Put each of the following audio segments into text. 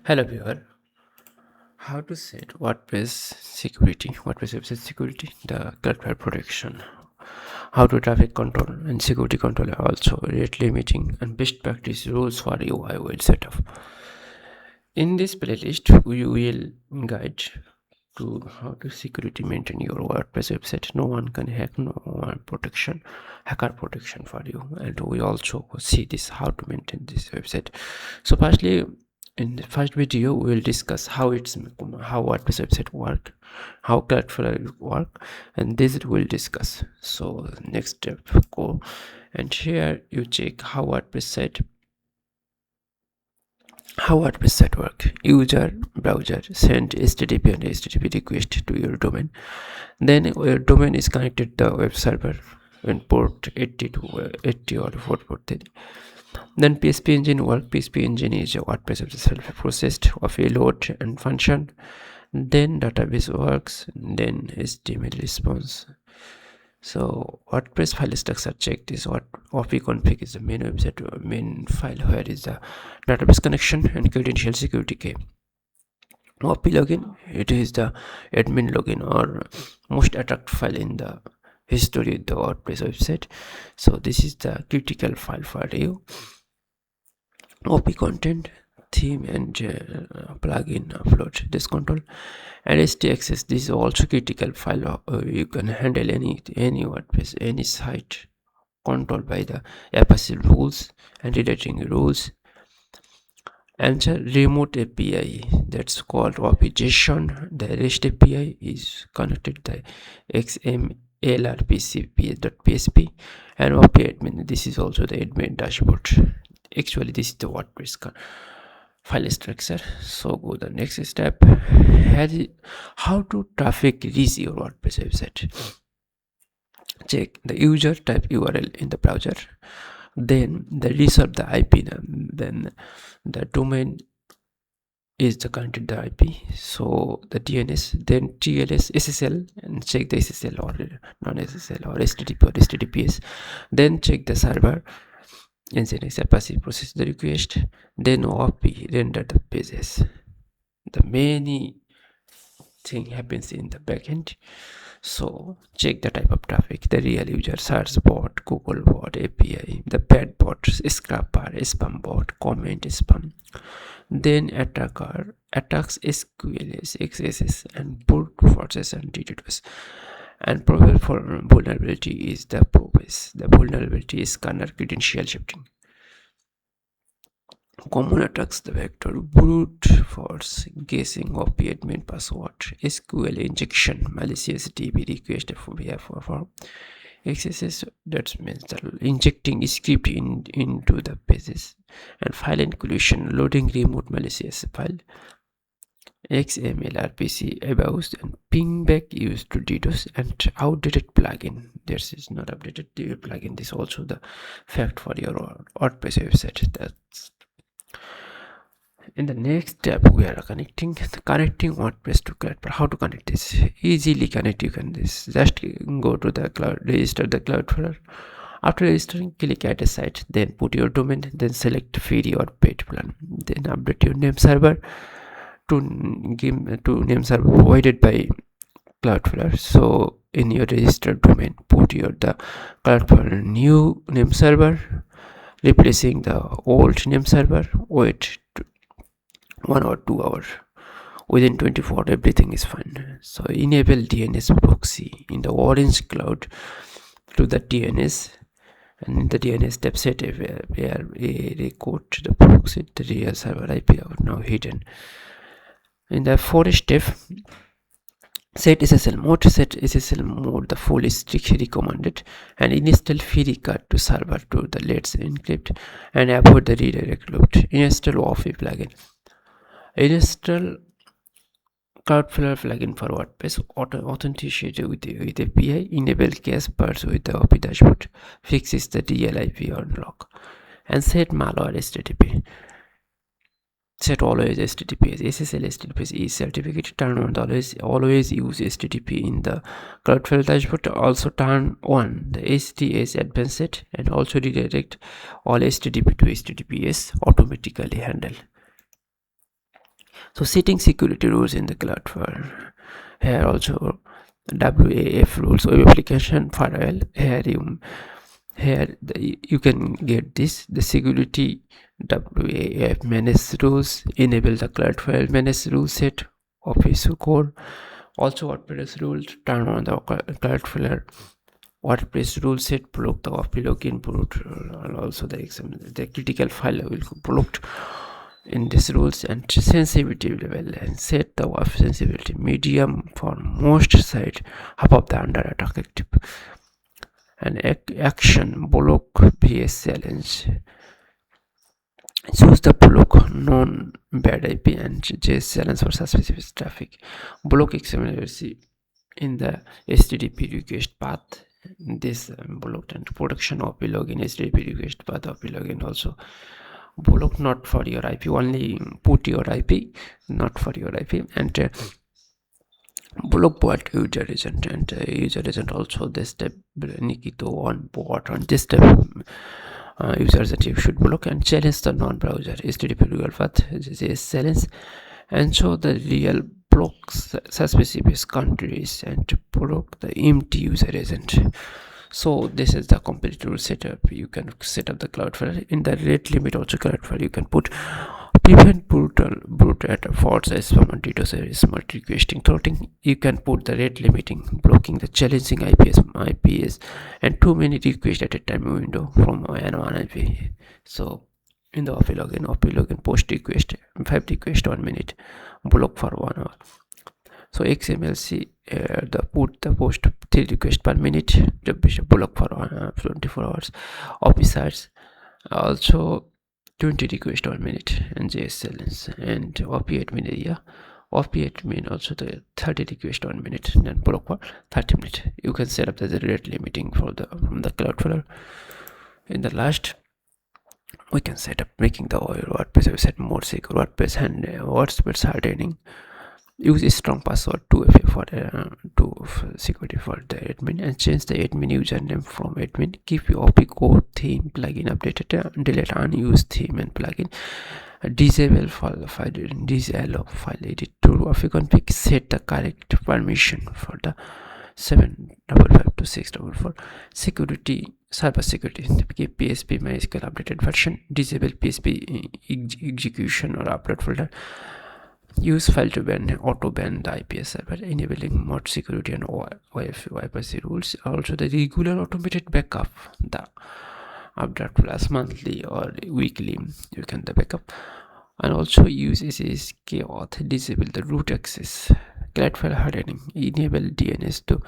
Hello viewer, how to set WordPress website security, the Cloudflare protection, how to traffic control and security control, also rate limiting and best practice rules for UI web setup. In this playlist, we will guide to how to security maintain your WordPress website. No one can hack, no one hacker protection for you, and we also see this how to maintain this website. So firstly, in the first video we will discuss how WordPress website work, how Cloudflare work, and this we'll discuss. So next step, go and here you check how WordPress site work. User browser send HTTP and HTTP request to your domain. Then your domain is connected to the web server and port 80 to 80 or 443. Then PHP engine work. PHP engine is a WordPress self-processed of a load and function. Then database works. Then HTML response. So WordPress file structure check this. What op config is the main website main file, where is the database connection and credential security key. op login, it is the admin login or most attacked file in the history of the WordPress website. So this is the critical file for you. op content, theme and plugin upload, this control, and htaccess, this is also critical file. You can handle any WordPress, any site control by the Apache rules and editing rules. And remote API, that's called JSON. The REST API is connected to XMLRPC.php, and op admin, this is also the admin dashboard. Actually this is the WordPress file structure. So go the next step, how to traffic reach your WordPress website. Check the user type URL in the browser, then the reserve the IP name, then the domain is the connected the IP, so the DNS, then TLS, SSL, and check the SSL or non-SSL or HTTP or HTTPS. Then check the server, Nginx Apache process the request, then OP render the pages. The many thing happens in the backend. So check the type of traffic, the real user, search bot, Google bot, API, the bad bot, scrapper, spam bot, comment spam. Then attacker attacks SQLs, XSS, and brute forces and DDoS. And probable for vulnerability is the ProBase. The vulnerability is kernel credential shifting. Common attacks, the vector, brute force, guessing of admin password, SQL injection, malicious DB request for XSS, that means the injecting script into the pages, and file inclusion, loading remote malicious file, XMLRPC abuse, and pingback used to DDoS, and outdated plugin. This is not updated the plugin. This is also the fact for your WordPress website. That's in the next step, we are connecting WordPress to Cloudflare. How to connect this? Easily connect. You can just go to the cloud, register the Cloudflare. After registering, click add a site, then put your domain, then select free or paid plan, then update your name server to name server provided by Cloudflare. So in your registered domain, put the Cloudflare new name server, replacing the old name server. Wait 1 or 2 hours. Within 24, everything is fine. So enable DNS proxy in the orange cloud to the DNS, and in the DNS step set where we record the proxy, the real server IP are now hidden. In the fourth step, set SSL mode, the full is strictly recommended, and install free card to server to the let's encrypt and avoid the redirect loop. Install OAuth plugin. Install Cloudflare plugin for WordPress, authenticate with API, enable cache parts with the OP dashboard, fixes the DL IP unlock, and set malware HTTP. Set always HTTPS, SSL HTTPS is certificate, turn on always use HTTP in the Cloudflare dashboard. Also turn on the HTTPS advanced set, and also redirect all HTTP to HTTPS automatically handle. So setting security rules in the Cloudflare. Here also WAF rules, web application firewall. You can get this, the security WAF manage rules, enable the Cloudflare manage rules set, office core. Also WordPress rules, turn on the Cloudflare WordPress rule set, block the OP login input, and also the critical file will be blocked in these rules. And sensitivity level, and set the WAF sensitivity medium for most site, half of the under attack active. And action block PS challenge, choose the block non-bad IP and JS challenge for suspicious traffic. Block XML in the HTTP request path. This blocked, and protection of login HTTP request path of login also block, not for your IP, only put your IP, not for your IP. And block bot user agent, and user agent also this step Nikito on bot on this step users that you should block. And challenge the non-browser HTTP real path is challenge, and show the real blocks suspicious countries, and block the empty user agent. So this is the complete rule setup. You can set up the Cloudflare. In the rate limit also Cloudflare you can put prevent brute at false spam and DDoS smart requesting throttling. You can put the rate limiting, blocking the challenging IPs and too many requests at a time window from one IP. So in the OP login post request 5 requests 1 minute, block for 1 hour. So XMLC the post 3 requests per minute, block for 24 hours. OP sites also 20 requests 1 minute, and JS challenge. And OP admin area, OP admin also the 30 requests 1 minute, and block for 30 minutes. You can set up the rate limiting from the Cloudflare. In the last, we can set up making the WordPress website more secure. WordPress and WordPress hardening. Use a strong password 2FA for security for the admin, and change the admin username from admin. Keep your OP core theme plugin updated, delete unused theme and plugin. Disable file edit to OP config. Set the correct permission for the 755 to 644. Security, server security. Keep PHP MySQL updated version. Disable PHP execution or upload folder. Use file to ban, auto ban the IPS server, enabling mod security and WiFi rules. Also the regular automated backup, the update plus monthly or weekly you can the backup. And also use SSK auth, disable the root access. Cloudflare hardening, enable DNS to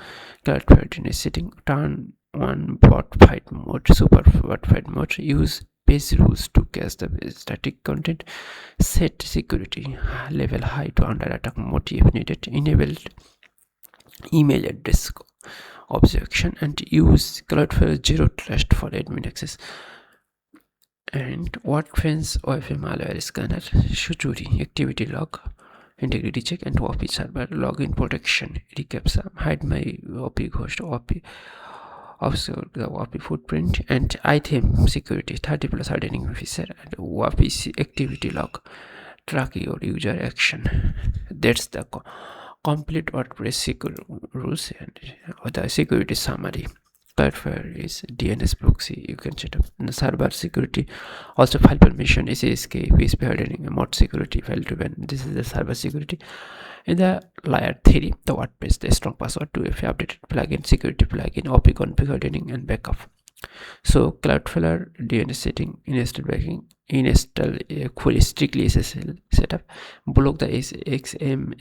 Cloudflare DNS setting, turn on bot fight mode, super bot fight mode. Use page rules to cache the static content. Set security level high to under attack mode if needed. Enable email address objection, and use Cloudflare zero trust for admin access. And Wordfence OFM malware scanner, Shuturi activity log, integrity check, and OP server login protection. Recaps: hide my OP host, OP obscure the WAP footprint, and item security 30+ hardening feature, and WAP activity log, track your user action. That's the complete WordPress secure rules and the security summary. Cloudflare is DNS proxy, you can set up the server security, also file permission, SSK, PHP hardening, mod security, file to ban. This is the server security. In the layer 3, the WordPress, the strong password 2FA updated plugin, security plugin, OP config hardening, and backup. So Cloudflare DNS setting, install query strictly SSL setup, block the xmlrpc.php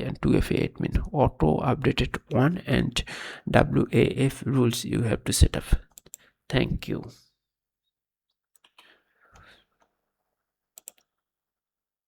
and 2FA admin, auto updated 1, and WAF rules you have to set up. Thank you.